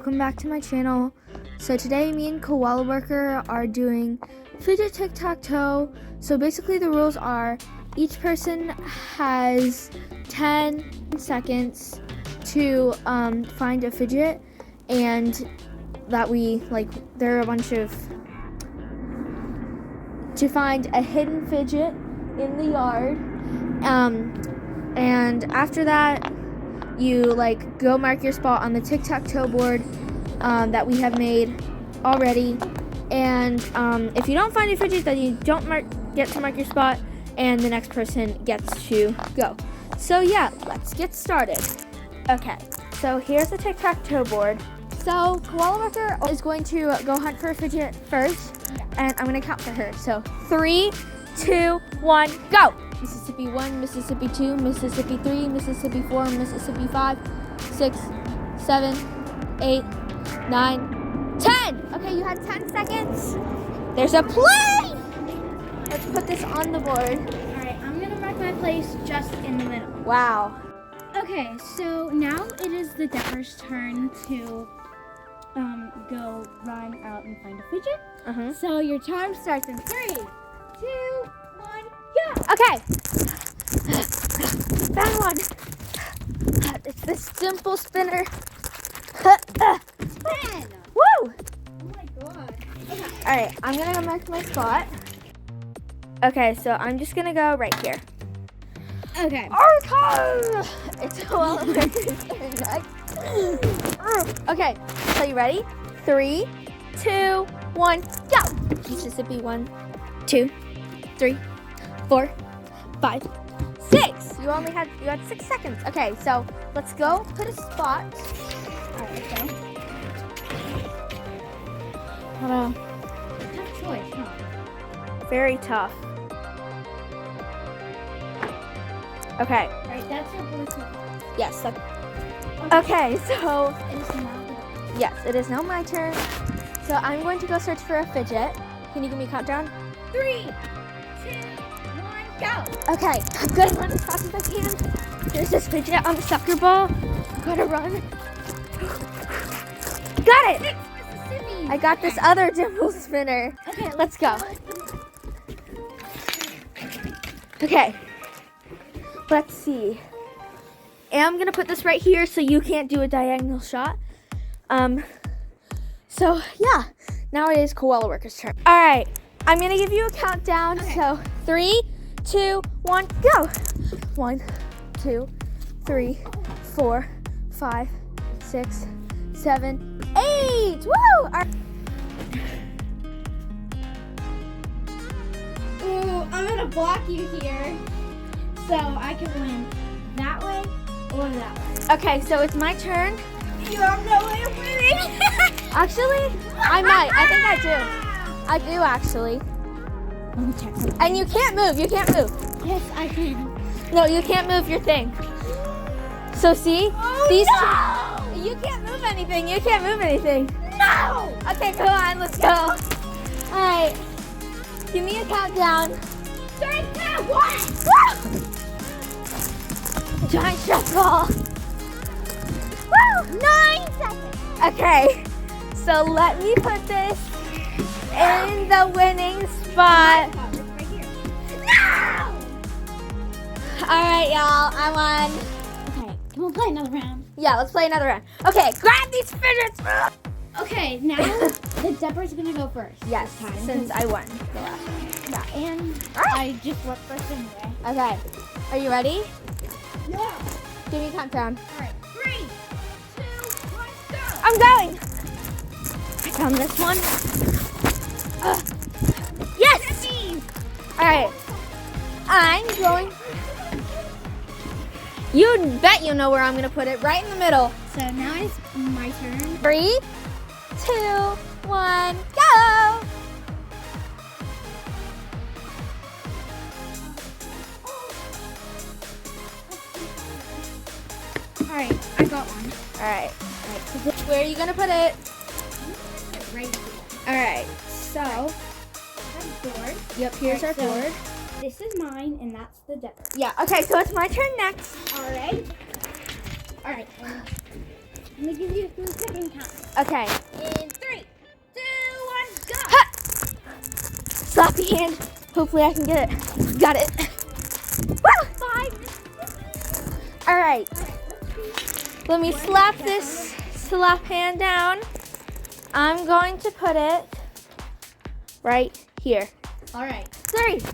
welcome back to my channel. So today me and Koala Worker are doing Fidget TIC-TAC-TOE. So basically the rules are each person has 10 seconds to find a fidget, and that there are a bunch of, to find a hidden fidget in the yard. And after that, you go mark your spot on the tic-tac-toe board that we have made already. And if you don't find a fidget, then you don't get to mark your spot, and the next person gets to go. So yeah, let's get started. Okay, so here's the tic-tac-toe board. So Koala Worker is going to go hunt for a fidget first, and I'm going to count for her. So 3, 2, 1, go! Mississippi 1, Mississippi 2, Mississippi 3, Mississippi 4, Mississippi 5, 6, 7, 8, 9, 10. Okay, you had 10 seconds. There's a plane! Let's put this on the board. All right, I'm gonna mark my place just in the middle. Wow. Okay, so now it is the Depper's turn to go run out and find a fidget. So your time starts in 3, 2, 1, go! Okay. Found one. It's this dimple spinner. Spin! Woo! Oh my god. Okay. All right, I'm gonna go mark my spot. Okay, so I'm just gonna go right here. Okay. Okay. It's Koala Worker's turn next. Okay, so you ready? 3, 2, 1, go! Mississippi 1, 2, 3, 4, 5, 6. You had 6 seconds. Okay, so let's go put a spot. All right, let's go. Tough choice, huh? Very tough. Okay. All right, that's your blue spot. Yes. Okay, so It is now. yes, it is now my turn. So I'm going to go search for a fidget. Can you give me a countdown? 3, 2, 1, go! Okay, I'm gonna run as fast as I can. There's this fidget on the soccer ball. I'm gonna run. Got it! Mississippi. I got this other dimple spinner. Okay, Let's go. Okay. Let's see. And I'm gonna put this right here so you can't do a diagonal shot. So yeah, now it is Koala Worker's turn. All right, I'm gonna give you a countdown. Okay. So 3, 2, 1, go! 1, 2, 3, 4, 5, 6, 7, 8. Woo! All right. Ooh, I'm gonna block you here, so I can win that way or that way. Okay, so it's my turn. You have no way of winning. Actually, I might. I think I do. I do actually. Let me check something. And you can't move. You can't move. Yes, I can. No, you can't move your thing. So see, Oh, these no! two, you can't move anything. You can't move anything. No! Okay, come on, let's go. All right, give me a countdown. 3, 2, 1. Giant stress ball. Woo! 9 seconds. Okay, so let me put this in the winning spot. It's right here. No! All right, y'all, I won. Okay, can we play another round? Yeah, let's play another round. Okay, grab these fidgets. Okay, now the Depper's gonna go first. Yes, this time, since I won the last one. yeah, and All right. I just went first anyway. Okay, are you ready? Yeah. Give me a countdown. All right, 3, 2, 1, go. I'm going. I found this one. Yes. All right. I'm going. You bet you know where I'm gonna put it. Right in the middle. So now it's my turn. 3, 2, 1, go. All right, I got one. All right. Where are you gonna put it? Right here. All right. So, That's board. yep. Here's our Alright, so- board. This is mine, and that's the Depper. Yeah. Okay. So it's my turn next. All right. All right. I'm gonna give you a 3-second count. Okay. In 3, 2, 1, go! Ha! Sloppy hand. Hopefully I can get it. Got it. Woo! 5. All right. Let's Let me slap this slap hand down. I'm going to put it right here. All right. 3, 2,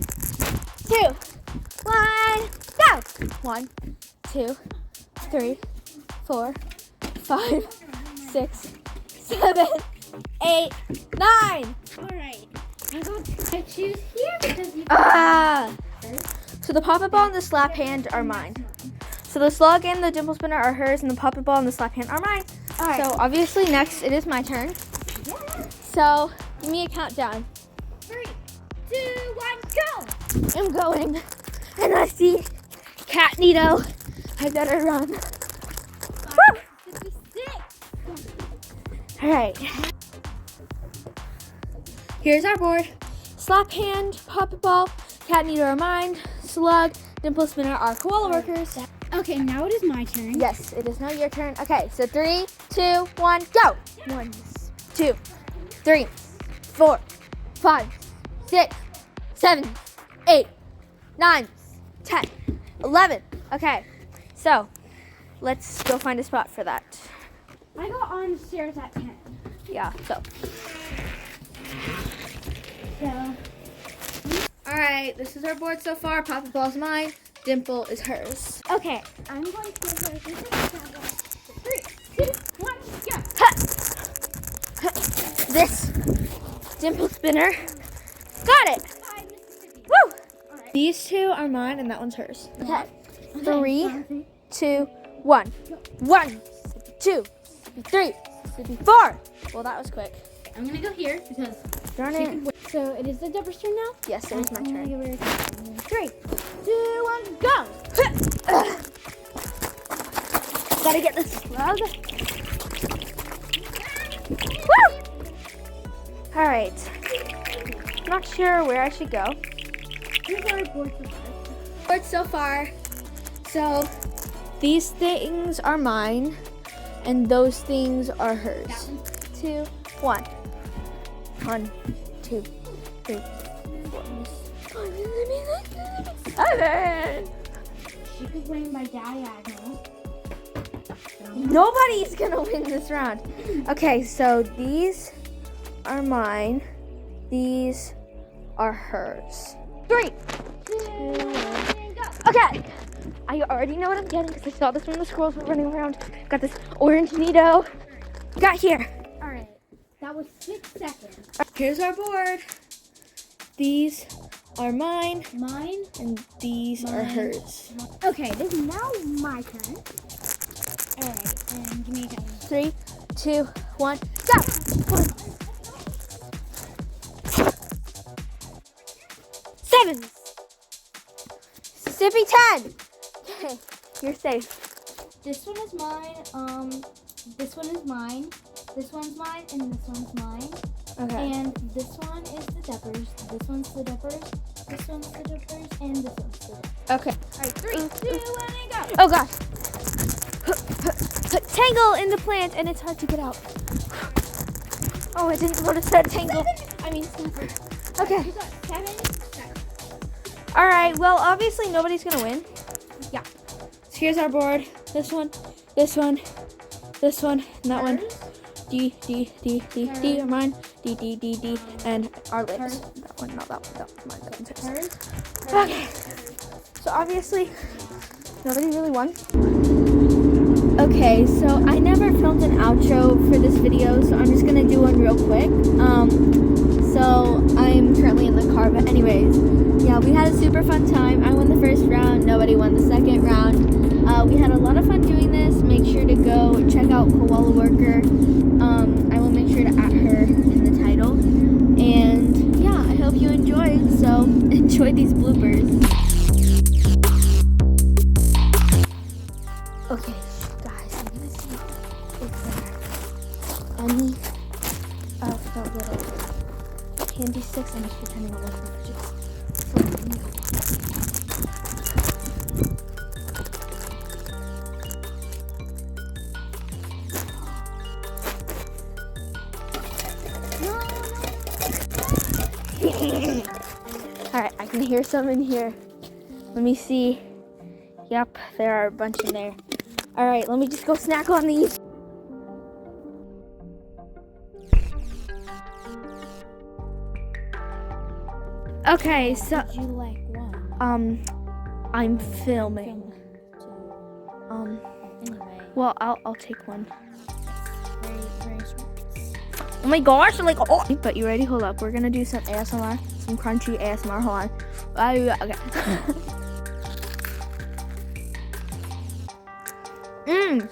1, go! 1, 2, 3, 4, 5, 6, 7, 8, 9. All right. I'm going to choose here because you. So the poppet ball and the slap hand are mine. So the slug and the dimple spinner are hers, and the poppet ball and the slap hand are mine. All right. So obviously next it is my turn. Yeah. So give me a countdown. 3, 2, 1, go! I'm going, and I see Cat Nito. I better run. 56. All right. Here's our board. Slap hand, poppet ball, Cat Nito are mine. Slug, dimple spinner are koala workers. Okay, now it is my turn. Yes, it is now your turn. Okay, so 3, 2, 1, go. 1, 2, 3, 4, 5, 6, 7, 8, 9, 10, 11. Okay, so let's go find a spot for that. I got on the stairs at 10. Yeah, so. So, All right, this is our board so far. Poppet ball's mine. Dimple is hers. okay, I'm going to give her 3, 2, 1, go! Ha! This dimple spinner. Got it. 5 Mississippi. Woo! All right. These two are mine, and that one's hers. Okay. Okay. 3, 2, 1. 1, 2, 3, 4. Well, that was quick. I'm gonna go here because Darn it. So it is the Deborah's turn now. Yes, it is my I'm gonna turn. give her 3, 2, 1, go. Gotta get the slug. Woo! All right. Not sure where I should go. Here's our board so far. Board so far. So these things are mine, and those things are hers. 2, 1. 1, 2, 3, 4. 7. She could win by diagonal. Nobody's gonna win this round. Okay, so these are mine. These are hers. 3, 2, 1, go. Okay. I already know what I'm getting because I saw this when the squirrels were running around. Got this orange Nito. Got here. All right. That was 6 seconds. Here's our board. These are mine, Mine. and these are Mine. hers. Okay, this is now my turn. All right, and give me a count. 3, 2, 1, go. 1. 7. Mississippi 10. Okay, you're safe. This one is mine. This one is mine. This one's mine, and this one's mine. Okay. And this one is the Deborah's. This one's the Deborah's. This one's the Deborah's, and this one's the Deborah's. Okay. All right, 3, 2, 1, and go. Oh gosh. Tangle in the plant, and it's hard to get out. Oh, I didn't notice that tangle. I mean, snapper. Okay. You got 7 seconds. All right. Well, obviously nobody's gonna win. Yeah. So here's our board. This one, this one, this one, and that one. Hers. D are mine. D, and our lips. Hers. That one, not that one. That one's mine. That one's hers. Hers. Okay. So obviously, nobody really won. Okay, so I never filmed an outro for this video, so I'm just gonna do one real quick. So I'm currently in the car, but anyways, yeah, we had a super fun time. I won the first round. Nobody won the second round. We had a lot of fun doing this. Make sure to go check out Koala Worker. I will make sure to add her in the title. And yeah, I hope you enjoyed. So enjoy these bloopers. Okay, guys, I'm gonna see if there are any of the little candy sticks. I'm just pretending I'm looking for just. Alright, I can hear some in here. Let me see. Yep, there are a bunch in there. Alright, let me just go snack on these. Okay, so Would you like one? I'm filming. Anyway. Well, I'll take one. Very, very smart. Oh my gosh, like, oh. But you ready? Hold up. We're gonna do some ASMR, some crunchy ASMR. Hold on. Okay.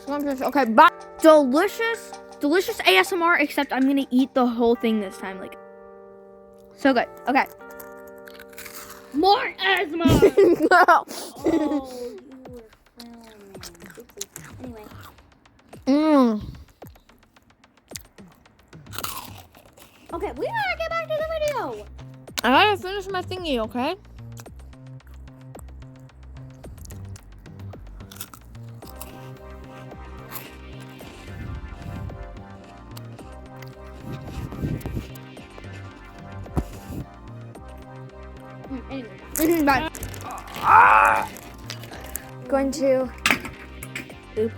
Scrumptious. Okay, bye. Delicious ASMR, except I'm gonna eat the whole thing this time. Like, so good. Okay. More asthma! Oh, you were filming. Anyway. Okay, we gotta get back to the video. I gotta finish my thingy, okay? Anyway. Bye. Going to. Oop.